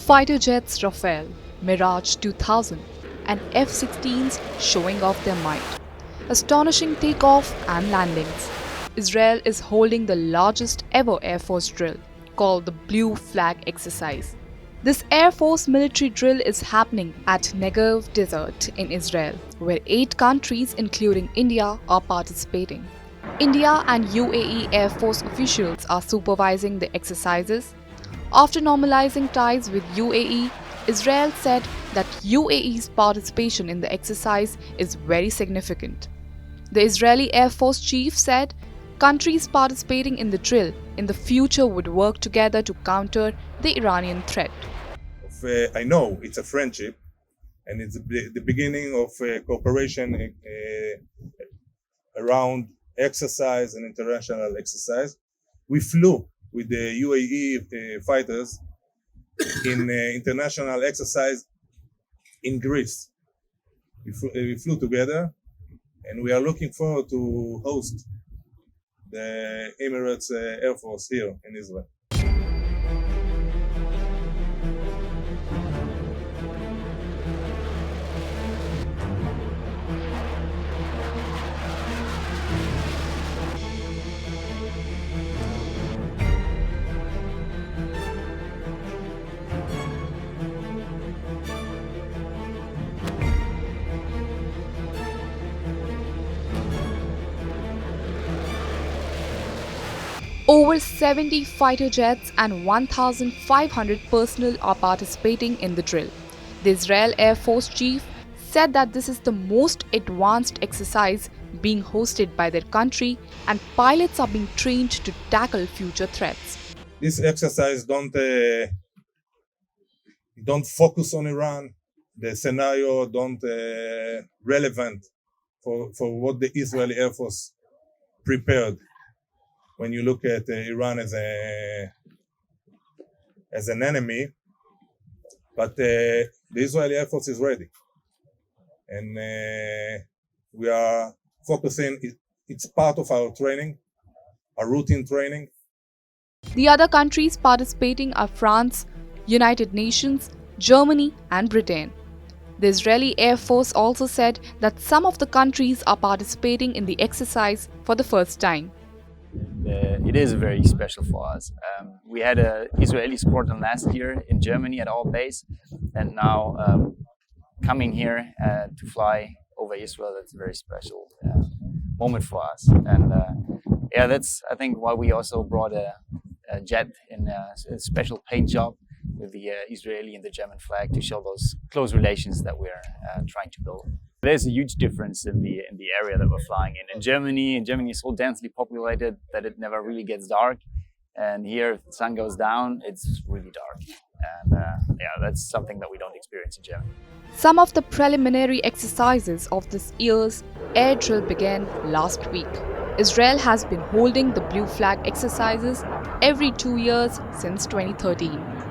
Fighter jets Rafale, Mirage 2000, and F-16s showing off their might. Astonishing takeoff and landings. Israel is holding the largest ever Air Force drill, called the Blue Flag Exercise. This Air Force military drill is happening at Negev Desert in Israel, where 8 countries including India are participating. India and UAE Air Force officials are supervising the exercises. After normalizing ties with UAE, Israel said that UAE's participation in the exercise is very significant. The Israeli Air Force chief said countries participating in the drill in the future would work together to counter the Iranian threat. I know it's a friendship and it's the beginning of cooperation around exercise and international exercise. We flew with the UAE fighters in international exercise in Greece. We flew together, and we are looking forward to host the Emirates Air Force here in Israel. Over 70 fighter jets and 1,500 personnel are participating in the drill. The Israel Air Force chief said that this is the most advanced exercise being hosted by their country and pilots are being trained to tackle future threats. This exercise don't focus on Iran. The scenario don't relevant for what the Israeli Air Force prepared. When you look at Iran as an enemy, but the Israeli Air Force is ready, and we are focusing. It's part of our training, our routine training. The other countries participating are France, United Nations, Germany, and Britain. The Israeli Air Force also said that some of the countries are participating in the exercise for the first time. It is very special for us. We had an Israeli squadron last year in Germany at our base, and now coming here to fly over Israel, that's a very special moment for us. And yeah, that's I think why we also brought a jet in a special paint job with the Israeli and the German flag to show those close relations that we're trying to build. There's a huge difference in the area that we're flying in. In Germany is so densely populated that it never really gets dark. And here, if the sun goes down, it's really dark. And yeah, that's something that we don't experience in Germany. Some of the preliminary exercises of this year's air drill began last week. Israel has been holding the Blue Flag exercises every 2 years since 2013.